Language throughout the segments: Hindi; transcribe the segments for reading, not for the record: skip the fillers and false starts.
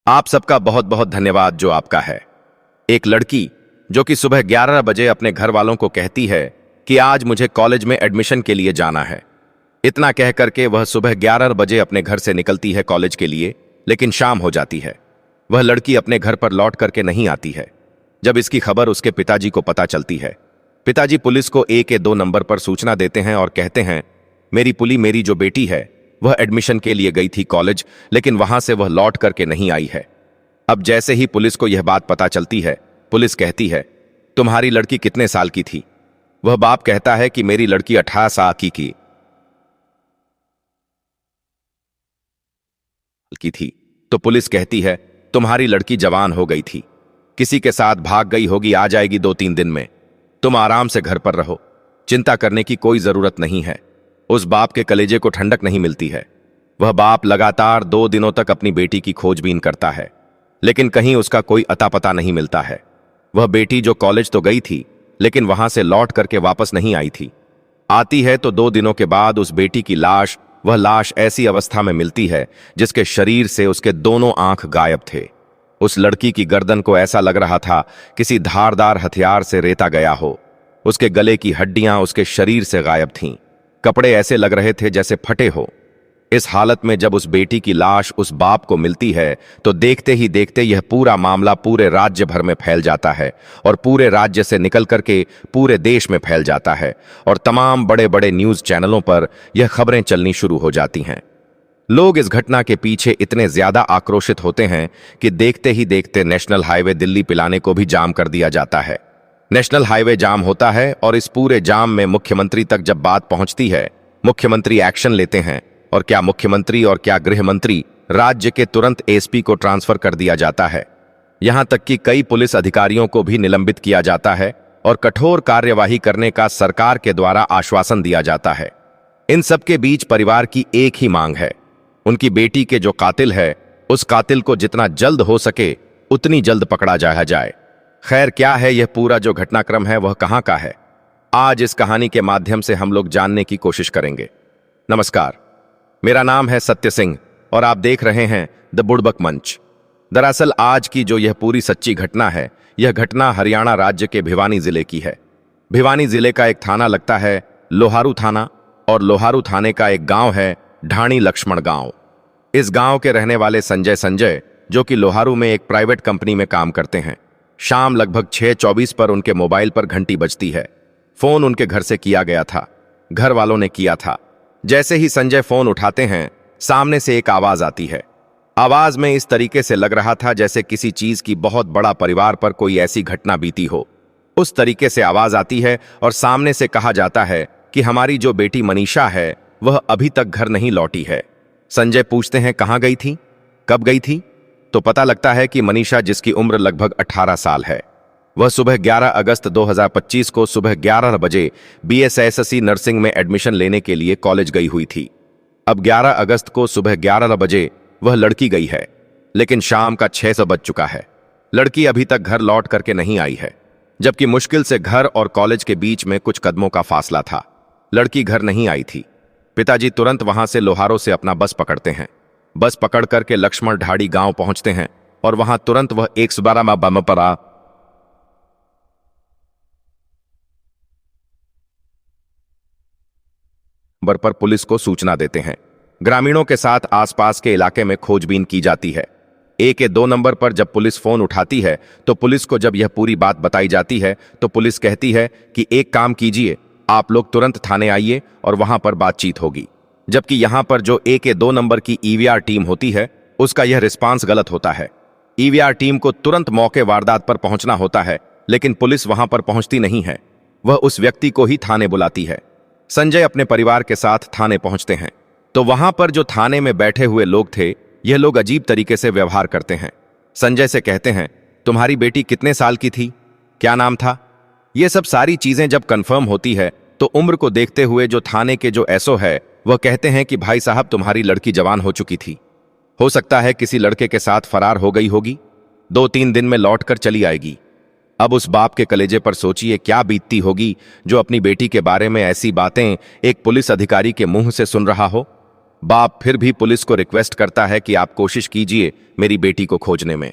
आप सबका बहुत बहुत धन्यवाद जो आपका है। एक लड़की जो कि सुबह 11 बजे अपने घर वालों को कहती है कि आज मुझे कॉलेज में एडमिशन के लिए जाना है। इतना कह करके वह सुबह 11 बजे अपने घर से निकलती है कॉलेज के लिए, लेकिन शाम हो जाती है। वह लड़की अपने घर पर लौट करके नहीं आती है। जब इसकी खबर उसके पिताजी को पता चलती है, पिताजी पुलिस को 112 नंबर पर सूचना देते हैं और कहते हैं, मेरी जो बेटी है वह एडमिशन के लिए गई थी कॉलेज, लेकिन वहां से वह लौट करके नहीं आई है। अब जैसे ही पुलिस को यह बात पता चलती है, पुलिस कहती है, तुम्हारी लड़की कितने साल की थी? वह बाप कहता है कि मेरी लड़की 18 साल की थी। तो पुलिस कहती है, तुम्हारी लड़की जवान हो गई थी, किसी के साथ भाग गई होगी, आ जाएगी 2-3 दिन में। तुम आराम से घर पर रहो, चिंता करने की कोई जरूरत नहीं है। उस बाप के कलेजे को ठंडक नहीं मिलती है। वह बाप लगातार 2 दिनों तक अपनी बेटी की खोजबीन करता है, लेकिन कहीं उसका कोई अता पता नहीं मिलता है। वह बेटी जो कॉलेज तो गई थी, लेकिन वहां से लौट करके वापस नहीं आई थी। आती है तो 2 दिनों के बाद उस बेटी की वह लाश ऐसी अवस्था में मिलती है जिसके शरीर से उसके दोनों आंख गायब थे। उस लड़की की गर्दन को ऐसा लग रहा था किसी धारदार हथियार से रेता गया हो। उसके गले की हड्डियां उसके शरीर से गायब थीं। कपड़े ऐसे लग रहे थे जैसे फटे हो। इस हालत में जब उस बेटी की लाश उस बाप को मिलती है, तो देखते ही देखते यह पूरा मामला पूरे राज्य भर में फैल जाता है और पूरे राज्य से निकल करके पूरे देश में फैल जाता है और तमाम बड़े बड़े न्यूज चैनलों पर यह खबरें चलनी शुरू हो जाती हैं। लोग इस घटना के पीछे इतने ज्यादा आक्रोशित होते हैं कि देखते ही देखते नेशनल हाईवे दिल्ली पिलाने को भी जाम कर दिया जाता है। नेशनल हाईवे जाम होता है और इस पूरे जाम में मुख्यमंत्री तक जब बात पहुंचती है, मुख्यमंत्री एक्शन लेते हैं और क्या मुख्यमंत्री और क्या गृह मंत्री, राज्य के तुरंत एसपी को ट्रांसफर कर दिया जाता है। यहां तक कि कई पुलिस अधिकारियों को भी निलंबित किया जाता है और कठोर कार्यवाही करने का सरकार के द्वारा आश्वासन दिया जाता है। इन सब के बीच परिवार की एक ही मांग है, उनकी बेटी के जो कातिल है उस कातिल को जितना जल्द हो सके उतनी जल्द पकड़ा जाए। खैर, क्या है यह पूरा जो घटनाक्रम है वह कहां का है, आज इस कहानी के माध्यम से हम लोग जानने की कोशिश करेंगे। नमस्कार, मेरा नाम है सत्य सिंह और आप देख रहे हैं द बुड़बक मंच। दरअसल आज की जो यह पूरी सच्ची घटना है, यह घटना हरियाणा राज्य के भिवानी जिले की है। भिवानी जिले का एक थाना लगता है लोहारू थाना और लोहारू थाने का एक गांव है ढाणी लक्ष्मण गांव। इस गांव के रहने वाले संजय जो कि लोहारू में एक प्राइवेट कंपनी में काम करते हैं, शाम लगभग 6:24 पर उनके मोबाइल पर घंटी बजती है। फोन उनके घर से किया गया था, घर वालों ने किया था। जैसे ही संजय फोन उठाते हैं, सामने से एक आवाज आती है। आवाज में इस तरीके से लग रहा था जैसे किसी चीज की बहुत बड़ा परिवार पर कोई ऐसी घटना बीती हो। उस तरीके से आवाज आती है और सामने से कहा जाता है कि हमारी जो बेटी मनीषा है वह अभी तक घर नहीं लौटी है। संजय पूछते हैं कहां गई थी, कब गई थी? तो पता लगता है कि मनीषा, जिसकी उम्र लगभग 18 साल है, वह सुबह 11 अगस्त 2025 को सुबह 11 बजे BSSC नर्सिंग में एडमिशन लेने के लिए कॉलेज गई हुई थी। अब 11 अगस्त को सुबह 11 बजे वह लड़की गई है, लेकिन शाम का 6 बज चुका है। लड़की अभी तक घर लौट करके नहीं आई है, जबकि मुश्किल से घर और कॉलेज के बीच में कुछ कदमों का फासला था। लड़की घर नहीं आई थी। पिताजी तुरंत वहां से लोहारों से अपना बस पकड़ते हैं। बस पकड़ करके लक्ष्मण ढाड़ी गांव पहुंचते हैं और वहां तुरंत वह 112 बम पर पुलिस को सूचना देते हैं। ग्रामीणों के साथ आसपास के इलाके में खोजबीन की जाती है। 112 नंबर पर जब पुलिस फोन उठाती है तो पुलिस को जब यह पूरी बात बताई जाती है तो पुलिस कहती है कि एक काम कीजिए, आप लोग तुरंत थाने आइए और वहां पर बातचीत होगी। जबकि यहां पर जो 112 नंबर की EVR टीम होती है उसका यह रिस्पांस गलत होता है। EVR टीम को तुरंत मौके वारदात पर पहुंचना होता है, लेकिन पुलिस वहां पर पहुंचती नहीं है, वह उस व्यक्ति को ही थाने बुलाती है। संजय अपने परिवार के साथ थाने पहुंचते हैं तो वहां पर जो थाने में बैठे हुए लोग थे, यह लोग अजीब तरीके से व्यवहार करते हैं। संजय से कहते हैं, तुम्हारी बेटी कितने साल की थी, क्या नाम था? ये सब सारी चीजें जब कंफर्म होती है तो उम्र को देखते हुए जो थाने के जो एसओ है वह कहते हैं कि भाई साहब, तुम्हारी लड़की जवान हो चुकी थी, हो सकता है किसी लड़के के साथ फरार हो गई होगी, 2-3 दिन में लौट कर चली आएगी। अब उस बाप के कलेजे पर सोचिए क्या बीतती होगी जो अपनी बेटी के बारे में ऐसी बातें एक पुलिस अधिकारी के मुंह से सुन रहा हो। बाप फिर भी पुलिस को रिक्वेस्ट करता है कि आप कोशिश कीजिए मेरी बेटी को खोजने में।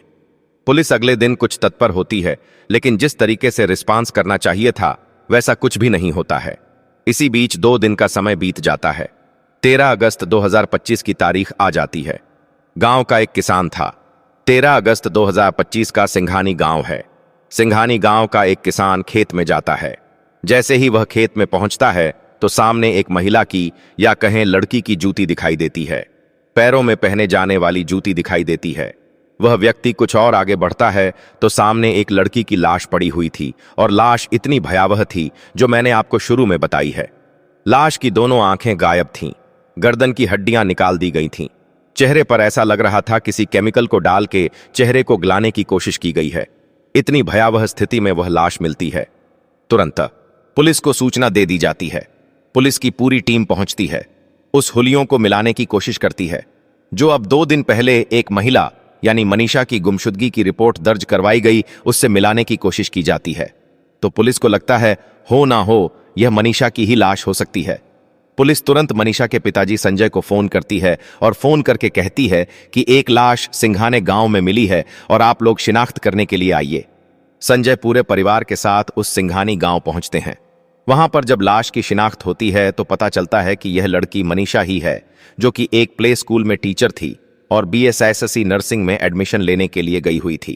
पुलिस अगले दिन कुछ तत्पर होती है, लेकिन जिस तरीके से रिस्पांस करना चाहिए था वैसा कुछ भी नहीं होता है। इसी बीच 2 दिन का समय बीत जाता है। 13 अगस्त 2025 की तारीख आ जाती है। गांव का एक किसान था। 13 अगस्त 2025 का सिंघानी गांव है। सिंघानी गांव का एक किसान खेत में जाता है। जैसे ही वह खेत में पहुंचता है तो सामने एक महिला की या कहें लड़की की जूती दिखाई देती है। पैरों में पहने जाने वाली जूती दिखाई देती है। वह व्यक्ति कुछ और आगे बढ़ता है तो सामने एक लड़की की लाश पड़ी हुई थी और लाश इतनी भयावह थी जो मैंने आपको शुरू में बताई है। लाश की दोनों आंखें गायब थीं, गर्दन की हड्डियां निकाल दी गई थीं। चेहरे पर ऐसा लग रहा था किसी केमिकल को डाल के चेहरे को गलाने की कोशिश की गई है। इतनी भयावह स्थिति में वह लाश मिलती है। तुरंत पुलिस को सूचना दे दी जाती है। पुलिस की पूरी टीम पहुंचती है, उस हुलियों को मिलाने की कोशिश करती है जो अब 2 दिन पहले एक महिला यानी मनीषा की गुमशुदगी की रिपोर्ट दर्ज करवाई गई, उससे मिलाने की कोशिश की जाती है। तो पुलिस को लगता है हो ना हो यह मनीषा की ही लाश हो सकती है। पुलिस तुरंत मनीषा के पिताजी संजय को फोन करती है और फोन करके कहती है कि एक लाश सिंघाने गांव में मिली है और आप लोग शिनाख्त करने के लिए आइए। संजय पूरे परिवार के साथ उस सिंघानी गांव पहुंचते हैं। वहां पर जब लाश की शिनाख्त होती है तो पता चलता है कि यह लड़की मनीषा ही है, जो कि एक प्ले स्कूल में टीचर थी और BSSC नर्सिंग में एडमिशन लेने के लिए गई हुई थी।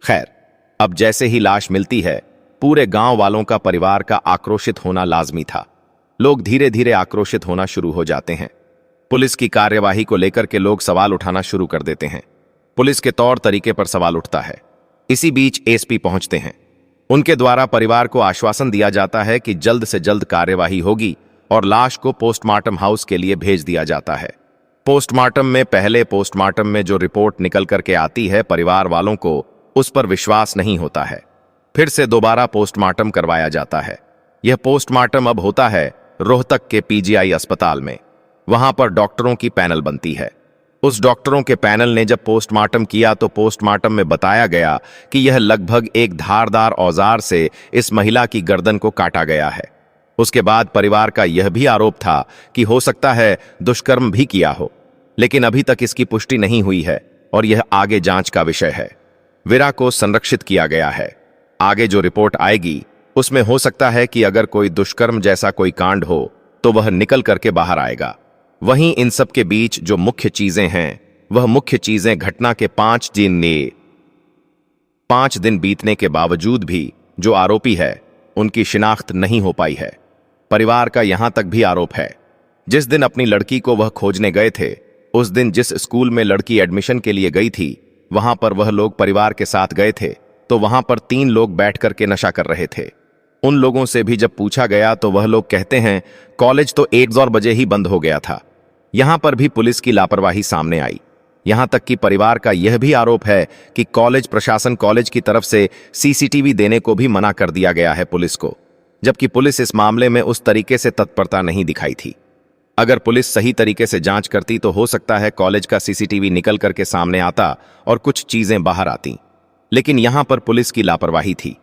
खैर, अब जैसे ही लाश मिलती है पूरे गांव वालों का परिवार का आक्रोशित होना लाजमी था। लोग धीरे धीरे आक्रोशित होना शुरू हो जाते हैं। पुलिस की कार्यवाही को लेकर के लोग सवाल उठाना शुरू कर देते हैं। पुलिस के तौर तरीके पर सवाल उठता है। इसी बीच SP पहुंचते हैं। उनके द्वारा परिवार को आश्वासन दिया जाता है कि जल्द से जल्द कार्यवाही होगी और लाश को पोस्टमार्टम हाउस के लिए भेज दिया जाता है। पोस्टमार्टम में पहले पोस्टमार्टम में जो रिपोर्ट निकल करके आती है परिवार वालों को उस पर विश्वास नहीं होता है। फिर से दोबारा पोस्टमार्टम करवाया जाता है। यह पोस्टमार्टम अब होता है रोहतक के PGI अस्पताल में। वहां पर डॉक्टरों की पैनल बनती है। उस डॉक्टरों के पैनल ने जब पोस्टमार्टम किया तो पोस्टमार्टम में बताया गया कि यह लगभग एक धारदार औजार से इस महिला की गर्दन को काटा गया है। उसके बाद परिवार का यह भी आरोप था कि हो सकता है दुष्कर्म भी किया हो, लेकिन अभी तक इसकी पुष्टि नहीं हुई है और यह आगे जांच का विषय है। वीरा को संरक्षित किया गया है। आगे जो रिपोर्ट आएगी उसमें हो सकता है कि अगर कोई दुष्कर्म जैसा कोई कांड हो तो वह निकल करके बाहर आएगा। वहीं इन सब के बीच जो मुख्य चीजें हैं वह मुख्य चीजें घटना के 5 दिन बीतने के बावजूद भी जो आरोपी है उनकी शिनाख्त नहीं हो पाई है। परिवार का यहां तक भी आरोप है, जिस दिन अपनी लड़की को वह खोजने गए थे उस दिन जिस स्कूल में लड़की एडमिशन के लिए गई थी वहां पर वह लोग परिवार के साथ गए थे तो वहां पर 3 लोग बैठ करके नशा कर रहे थे। उन लोगों से भी जब पूछा गया तो वह लोग कहते हैं कॉलेज तो 1 बजे ही बंद हो गया था। यहां पर भी पुलिस की लापरवाही सामने आई। यहां तक कि परिवार का यह भी आरोप है कि कॉलेज प्रशासन कॉलेज की तरफ से CCTV देने को भी मना कर दिया गया है पुलिस को, जबकि पुलिस इस मामले में उस तरीके से तत्परता नहीं दिखाई थी। अगर पुलिस सही तरीके से जांच करती तो हो सकता है कॉलेज का CCTV निकल करके सामने आता और कुछ चीजें बाहर आती, लेकिन यहां पर पुलिस की लापरवाही थी।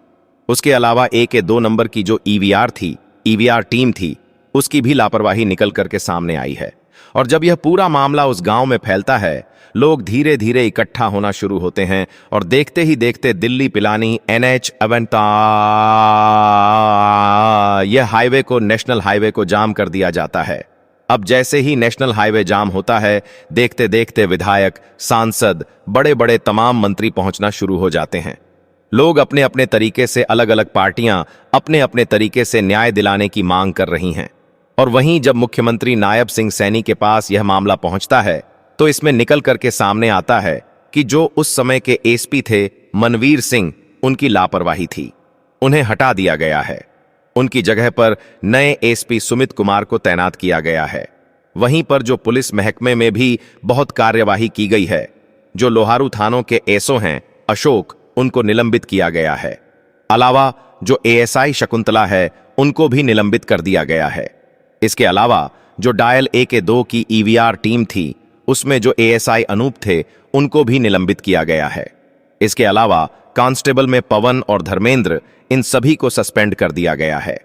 उसके अलावा A के 2 नंबर की जो EVR टीम थी उसकी भी लापरवाही निकल करके सामने आई है। और जब यह पूरा मामला उस गांव में फैलता है लोग धीरे धीरे इकट्ठा होना शुरू होते हैं और देखते ही देखते दिल्ली पिलानी NH 11 यह हाईवे को नेशनल हाईवे को जाम कर दिया जाता है। अब जैसे ही नेशनल हाईवे जाम होता है देखते देखते विधायक, सांसद, बड़े बड़े तमाम मंत्री पहुंचना शुरू हो जाते हैं। लोग अपने अपने तरीके से, अलग अलग पार्टियां अपने अपने तरीके से न्याय दिलाने की मांग कर रही हैं। और वहीं जब मुख्यमंत्री नायब सिंह सैनी के पास यह मामला पहुंचता है तो इसमें निकल करके सामने आता है कि जो उस समय के SP थे मनवीर सिंह, उनकी लापरवाही थी। उन्हें हटा दिया गया है। उनकी जगह पर नए SP सुमित कुमार को तैनात किया गया है। वहीं पर जो पुलिस महकमे में भी बहुत कार्यवाही की गई है। जो लोहारू थानों के SO हैं अशोक, उनको निलंबित किया गया है। अलावा जो ASI शकुंतला है उनको भी निलंबित कर दिया गया है। इसके अलावा जो डायल A के 2 की EVR टीम थी उसमें जो ASI अनूप थे उनको भी निलंबित किया गया है। इसके अलावा कांस्टेबल में पवन और धर्मेंद्र, इन सभी को सस्पेंड कर दिया गया है।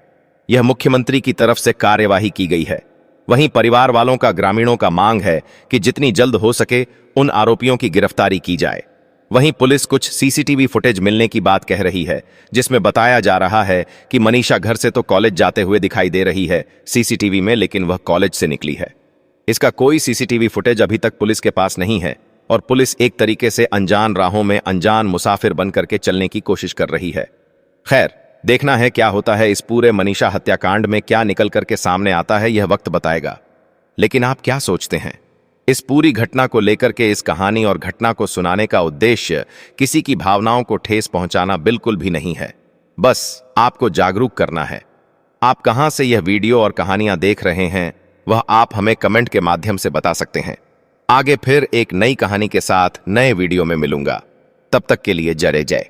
यह मुख्यमंत्री की तरफ से कार्यवाही की गई है। वहीं परिवार वालों का ग्रामीणों का मांग है कि जितनी जल्द हो सके उन आरोपियों की गिरफ्तारी की जाए। वहीं पुलिस कुछ सीसीटीवी फुटेज मिलने की बात कह रही है, जिसमें बताया जा रहा है कि मनीषा घर से तो कॉलेज जाते हुए दिखाई दे रही है सीसीटीवी में, लेकिन वह कॉलेज से निकली है। इसका कोई सीसीटीवी फुटेज अभी तक पुलिस के पास नहीं है और पुलिस एक तरीके से अनजान राहों में अनजान मुसाफिर बन करके चलने की कोशिश कर रही है। खैर, देखना है क्या होता है इस पूरे मनीषा हत्याकांड में, क्या निकल करके सामने आता है यह वक्त बताएगा। लेकिन आप क्या सोचते हैं? इस पूरी घटना को लेकर के इस कहानी और घटना को सुनाने का उद्देश्य किसी की भावनाओं को ठेस पहुंचाना बिल्कुल भी नहीं है, बस आपको जागरूक करना है। आप कहां से यह वीडियो और कहानियां देख रहे हैं वह आप हमें कमेंट के माध्यम से बता सकते हैं। आगे फिर एक नई कहानी के साथ नए वीडियो में मिलूंगा, तब तक के लिए जय जय।